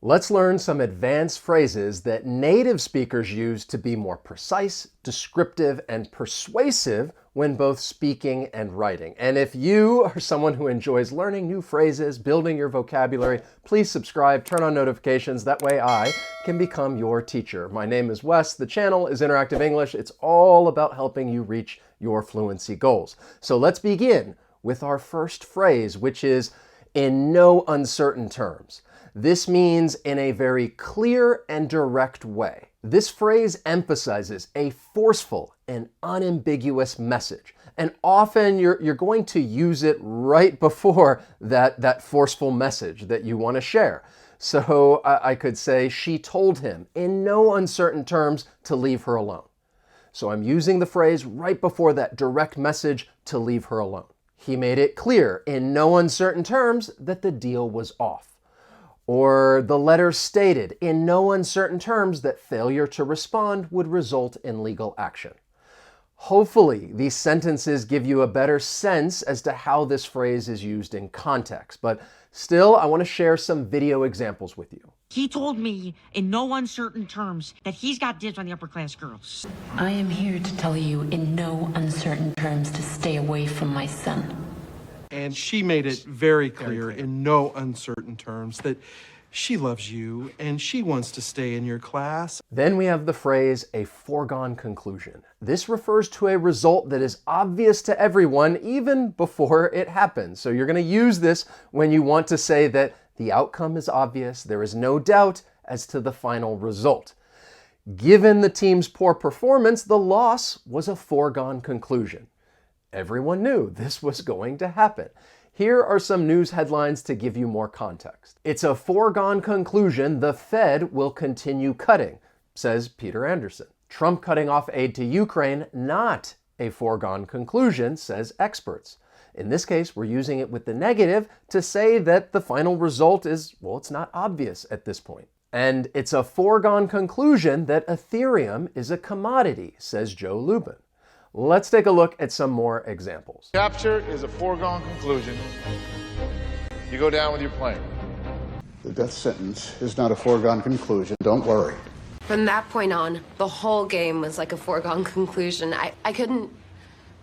Let's learn some advanced phrases that native speakers use to be more precise, descriptive, and persuasive when both speaking and writing. And if you are someone who enjoys learning new phrases, building your vocabulary, please subscribe, turn on notifications. That way I can become your teacher. My name is Wes. The channel is Interactive English. It's all about helping you reach your fluency goals. So let's begin with our first phrase, which is in no uncertain terms. This means in a very clear and direct way. This phrase emphasizes a forceful and unambiguous message. And often you're going to use it right before that forceful message that you want to share. So I could say, she told him in no uncertain terms to leave her alone. So I'm using the phrase right before that direct message to leave her alone. He made it clear in no uncertain terms that the deal was off. Or the letter stated in no uncertain terms that failure to respond would result in legal action. Hopefully, these sentences give you a better sense as to how this phrase is used in context, but still, I want to share some video examples with you. He told me in no uncertain terms that he's got dibs on the upper class girls. I am here to tell you in no uncertain terms to stay away from my son. And she made it very clear in no uncertain terms that she loves you and she wants to stay in your class. Then we have the phrase a foregone conclusion. This refers to a result that is obvious to everyone even before it happens. So you're going to use this when you want to say that the outcome is obvious, there is no doubt as to the final result. Given the team's poor performance, the loss was a foregone conclusion. Everyone knew this was going to happen. Here are some news headlines to give you more context. It's a foregone conclusion the Fed will continue cutting, says Peter Anderson. Trump cutting off aid to Ukraine, not a foregone conclusion, says experts. In this case, we're using it with the negative to say that the final result is, well, it's not obvious at this point. And it's a foregone conclusion that Ethereum is a commodity, says Joe Lubin. Let's take a look at some more examples. Capture is a foregone conclusion. You go down with your plane. The death sentence is not a foregone conclusion. Don't worry. From that point on, the whole game was like a foregone conclusion. I couldn't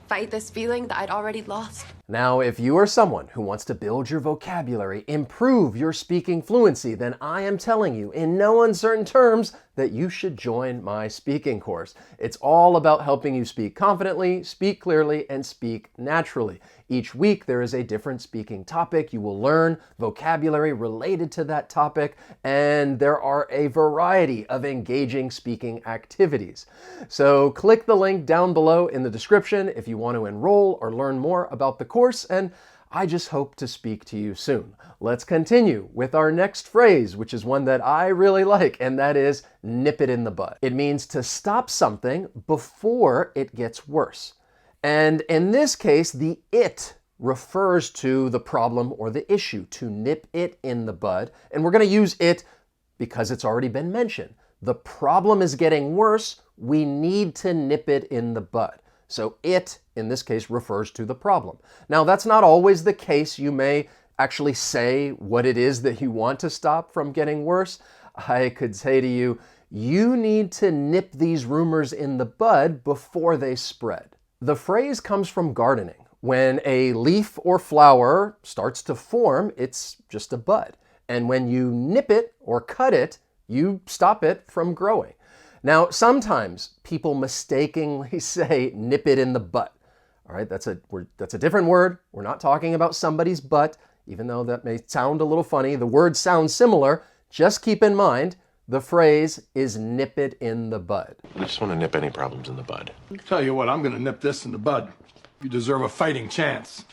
fight this feeling that I'd already lost. Now, if you are someone who wants to build your vocabulary, improve your speaking fluency, then I am telling you in no uncertain terms that you should join my speaking course. It's all about helping you speak confidently, speak clearly, and speak naturally. Each week there is a different speaking topic. You will learn vocabulary related to that topic, and there are a variety of engaging speaking activities. So click the link down below in the description if you want to enroll or learn more about the course, and I just hope to speak to you soon. Let's continue with our next phrase, which is one that I really like, and that is nip it in the bud. It means to stop something before it gets worse. And in this case, the it refers to the problem or the issue, to nip it in the bud. And we're going to use it because it's already been mentioned. The problem is getting worse. We need to nip it in the bud. So it, in this case, refers to the problem. Now, that's not always the case. You may actually say what it is that you want to stop from getting worse. I could say to you, you need to nip these rumors in the bud before they spread. The phrase comes from gardening. When a leaf or flower starts to form, it's just a bud. And when you nip it or cut it, you stop it from growing. Now, sometimes people mistakenly say nip it in the butt. All right, that's a different word. We're not talking about somebody's butt, even though that may sound a little funny. The word sounds similar. Just keep in mind, the phrase is nip it in the bud. I just want to nip any problems in the bud. Tell you what, I'm going to nip this in the bud. You deserve a fighting chance.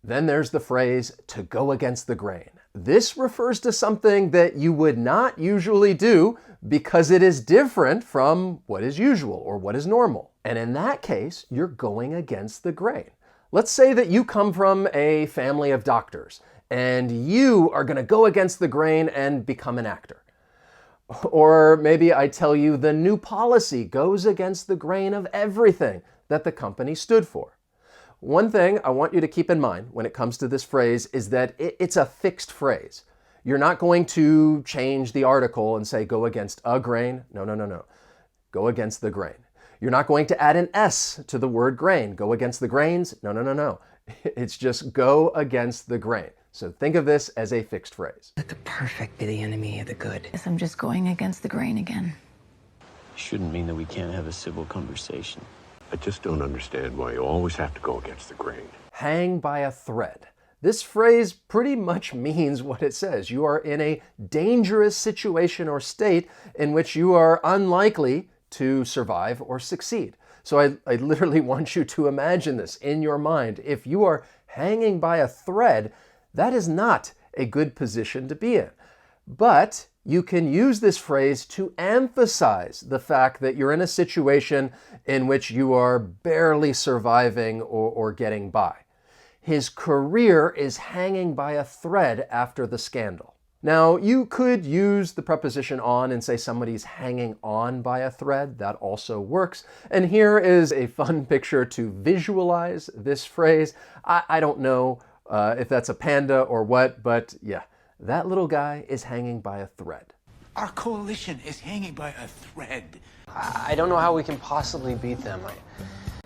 Then there's the phrase to go against the grain. This refers to something that you would not usually do because it is different from what is usual or what is normal. And in that case, you're going against the grain. Let's say that you come from a family of doctors and you are going to go against the grain and become an actor. Or maybe I tell you the new policy goes against the grain of everything that the company stood for. One thing I want you to keep in mind when it comes to this phrase is that it's a fixed phrase. You're not going to change the article and say go against a grain. No, no, no, no. Go against the grain. You're not going to add an S to the word grain. Go against the grains. No, no, no, no. It's just go against the grain. So think of this as a fixed phrase. Let the perfect be the enemy of the good. Guess I'm just going against the grain again. Shouldn't mean that we can't have a civil conversation. I just don't understand why you always have to go against the grain. Hang by a thread. This phrase pretty much means what it says. You are in a dangerous situation or state in which you are unlikely to survive or succeed. So I literally want you to imagine this in your mind. If you are hanging by a thread, that is not a good position to be in. But you can use this phrase to emphasize the fact that you're in a situation in which you are barely surviving or getting by. His career is hanging by a thread after the scandal. Now, you could use the preposition on and say somebody's hanging on by a thread. That also works. And here is a fun picture to visualize this phrase. I don't know if that's a panda or what, but yeah, that little guy is hanging by a thread. Our coalition is hanging by a thread. I don't know how we can possibly beat them.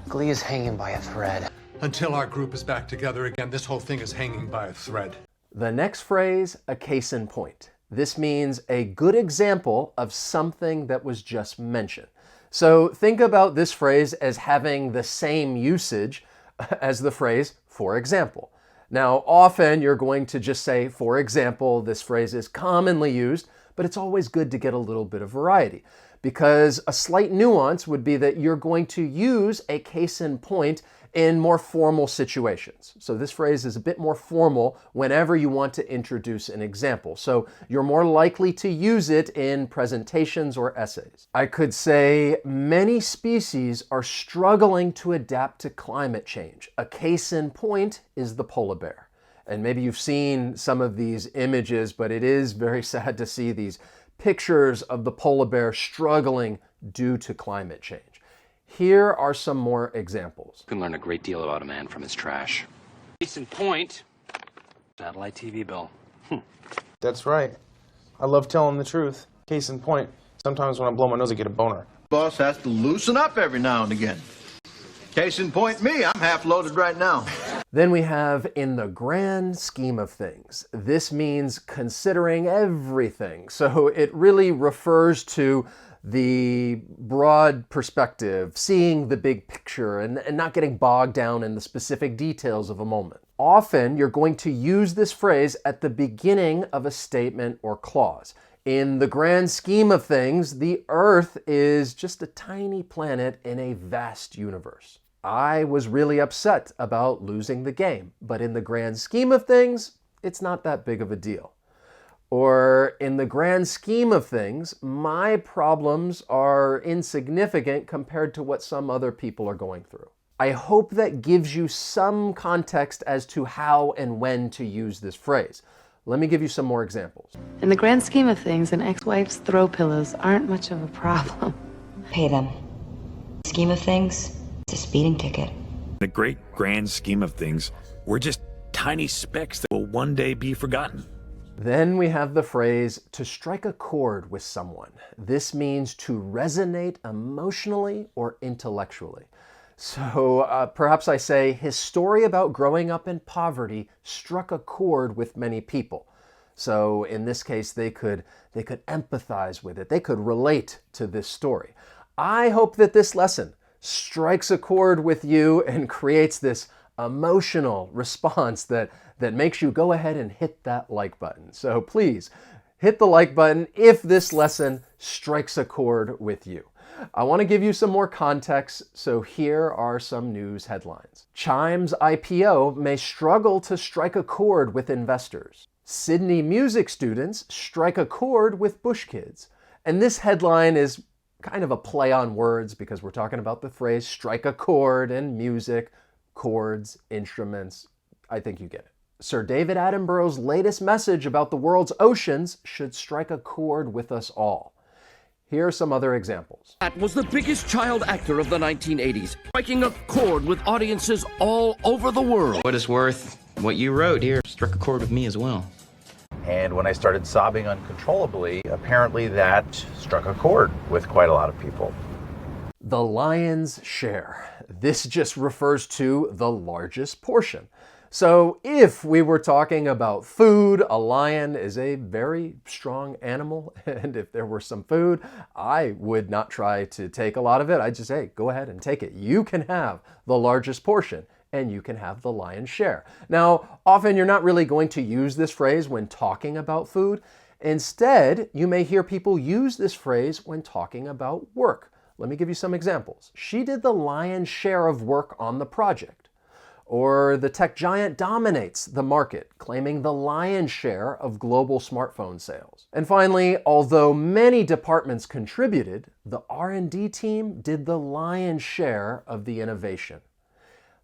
Glee is hanging by a thread. Until our group is back together again, this whole thing is hanging by a thread. The next phrase, a case in point. This means a good example of something that was just mentioned. So think about this phrase as having the same usage as the phrase, for example. Now, often you're going to just say, for example. This phrase is commonly used, but it's always good to get a little bit of variety, because a slight nuance would be that you're going to use a case in point in more formal situations. So this phrase is a bit more formal whenever you want to introduce an example. So you're more likely to use it in presentations or essays. I could say many species are struggling to adapt to climate change. A case in point is the polar bear. And maybe you've seen some of these images, but it is very sad to see these pictures of the polar bear struggling due to climate change. Here are some more examples. You can learn a great deal about a man from his trash. Case in point, satellite TV bill. That's right. I love telling the truth. Case in point, sometimes when I blow my nose I get a boner. Boss has to loosen up every now and again. Case in point, me, I'm half loaded right now. Then we have in the grand scheme of things. This means considering everything. So it really refers to the broad perspective, seeing the big picture and not getting bogged down in the specific details of a moment. Often you're going to use this phrase at the beginning of a statement or clause. In the grand scheme of things, the Earth is just a tiny planet in a vast universe. I was really upset about losing the game, but in the grand scheme of things, it's not that big of a deal. Or in the grand scheme of things, my problems are insignificant compared to what some other people are going through. I hope that gives you some context as to how and when to use this phrase. Let me give you some more examples. In the grand scheme of things, an ex-wife's throw pillows aren't much of a problem. Pay them. Scheme of things, it's a speeding ticket. In the great grand scheme of things, we're just tiny specks that will one day be forgotten. Then we have the phrase to strike a chord with someone. This means to resonate emotionally or intellectually. So perhaps I say, his story about growing up in poverty struck a chord with many people. So in this case, they could empathize with it. They could relate to this story. I hope that this lesson strikes a chord with you and creates this emotional response that makes you go ahead and hit that like button. So please hit the like button if this lesson strikes a chord with you. I want to give you some more context, so here are some news headlines. Chime's IPO may struggle to strike a chord with investors. Sydney music students strike a chord with Bush kids. And this headline is kind of a play on words because we're talking about the phrase strike a chord and music, chords, instruments. I think you get it. Sir David Attenborough's latest message about the world's oceans should strike a chord with us all. Here are some other examples. That was the biggest child actor of the 1980s, striking a chord with audiences all over the world. What it's worth, what you wrote here struck a chord with me as well. And when I started sobbing uncontrollably, apparently that struck a chord with quite a lot of people. The lion's share. This just refers to the largest portion. So if we were talking about food, a lion is a very strong animal, and if there were some food, I would not try to take a lot of it. I'd just say, go ahead and take it. You can have the largest portion, and you can have the lion's share. Now, often you're not really going to use this phrase when talking about food. Instead, you may hear people use this phrase when talking about work. Let me give you some examples. She did the lion's share of work on the project. Or the tech giant dominates the market, claiming the lion's share of global smartphone sales. And finally, although many departments contributed, the R&D team did the lion's share of the innovation.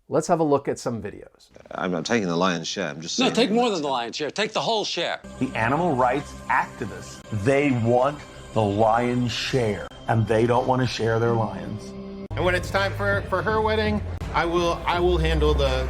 Let's have a look at some videos. I'm not taking the lion's share, I'm just saying. No, take more than the lion's share. Take the whole share. The animal rights activists, they want the lion's share, and they don't want to share their lions. And when it's time for her wedding, I will handle the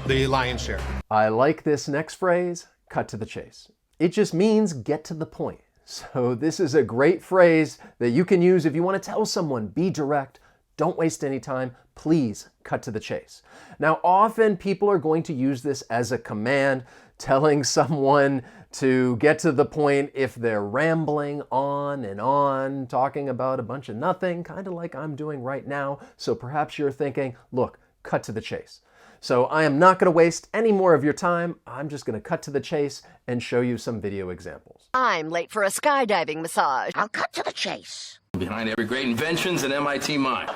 lion's share. I like this next phrase, cut to the chase. It just means get to the point. So this is a great phrase that you can use if you want to tell someone, be direct, don't waste any time, please cut to the chase. Now, often people are going to use this as a command, telling someone to get to the point if they're rambling on and on, talking about a bunch of nothing, kind of like I'm doing right now. So perhaps you're thinking, look, cut to the chase. So I am not going to waste any more of your time. I'm just going to cut to the chase and show you some video examples. I'm late for a skydiving massage. I'll cut to the chase. Behind every great invention's an MIT mind.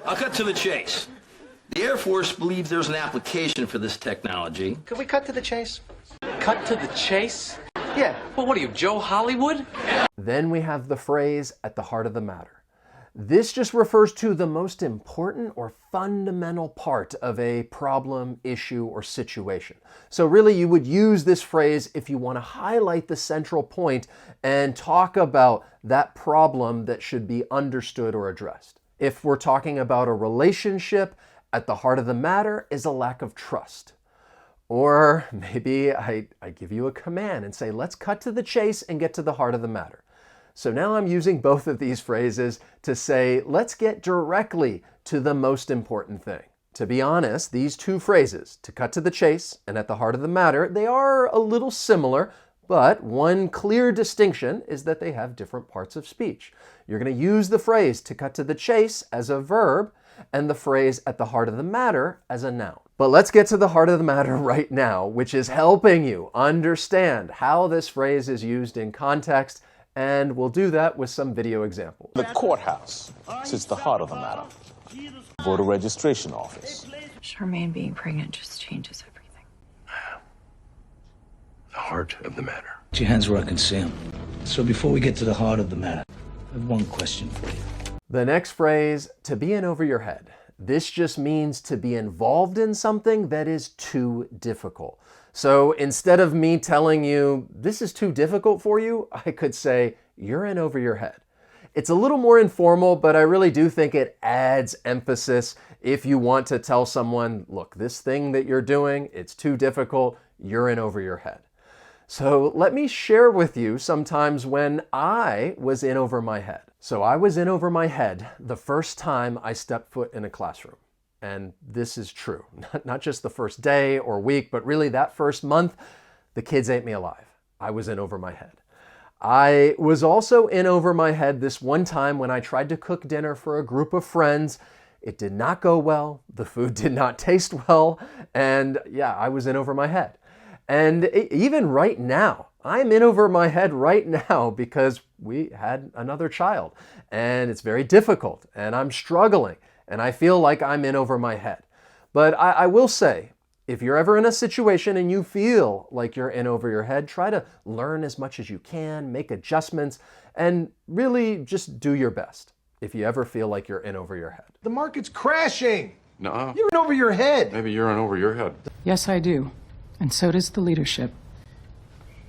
I'll cut to the chase. The Air Force believes there's an application for this technology. Could we cut to the chase? Cut to the chase? Yeah. Well, what are you, Joe Hollywood? Then we have the phrase at the heart of the matter. This just refers to the most important or fundamental part of a problem, issue, or situation. So really you would use this phrase if you want to highlight the central point and talk about that problem that should be understood or addressed. If we're talking about a relationship, at the heart of the matter is a lack of trust. Or maybe I give you a command and say, let's cut to the chase and get to the heart of the matter. So now I'm using both of these phrases to say, let's get directly to the most important thing. To be honest, these two phrases, to cut to the chase and at the heart of the matter, they are a little similar, but one clear distinction is that they have different parts of speech. You're going to use the phrase to cut to the chase as a verb and the phrase at the heart of the matter as a noun. But let's get to the heart of the matter right now, which is helping you understand how this phrase is used in context, and we'll do that with some video examples. The courthouse sits the heart of the matter. Voter registration office. Charmaine being pregnant just changes everything. The heart of the matter. Put your hands where I can see them. So before we get to the heart of the matter, I have one question for you. The next phrase, to be in over your head. This just means to be involved in something that is too difficult. So instead of me telling you, this is too difficult for you, I could say, you're in over your head. It's a little more informal, but I really do think it adds emphasis if you want to tell someone, look, this thing that you're doing, it's too difficult, you're in over your head. So let me share with you sometimes when I was in over my head. So I was in over my head the first time I stepped foot in a classroom. And this is true, not just the first day or week, but really that first month, the kids ate me alive. I was in over my head. I was also in over my head this one time when I tried to cook dinner for a group of friends. It did not go well. The food did not taste well. And yeah, I was in over my head. And even right now, I'm in over my head right now because we had another child and it's very difficult and I'm struggling and I feel like I'm in over my head. But I will say, if you're ever in a situation and you feel like you're in over your head, try to learn as much as you can, make adjustments, and really just do your best if you ever feel like you're in over your head. The market's crashing. Nuh-uh. You're in over your head. Maybe you're in over your head. Yes, I do. And so does the leadership.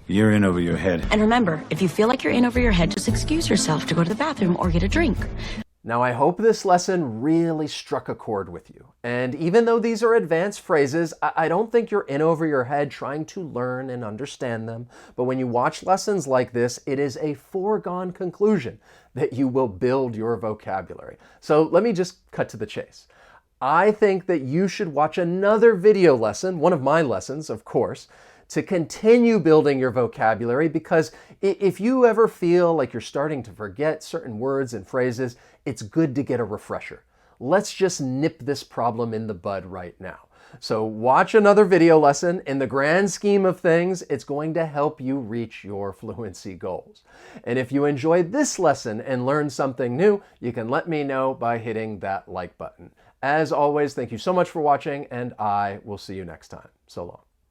You're in over your head. And remember, if you feel like you're in over your head, just excuse yourself to go to the bathroom or get a drink. Now, I hope this lesson really struck a chord with you. And even though these are advanced phrases, I don't think you're in over your head trying to learn and understand them. But when you watch lessons like this, it is a foregone conclusion that you will build your vocabulary. So let me just cut to the chase. I think that you should watch another video lesson, one of my lessons, of course, to continue building your vocabulary, because if you ever feel like you're starting to forget certain words and phrases, it's good to get a refresher. Let's just nip this problem in the bud right now. So watch another video lesson. In the grand scheme of things, it's going to help you reach your fluency goals. And if you enjoyed this lesson and learned something new, you can let me know by hitting that like button. As always, thank you so much for watching, and I will see you next time. So long.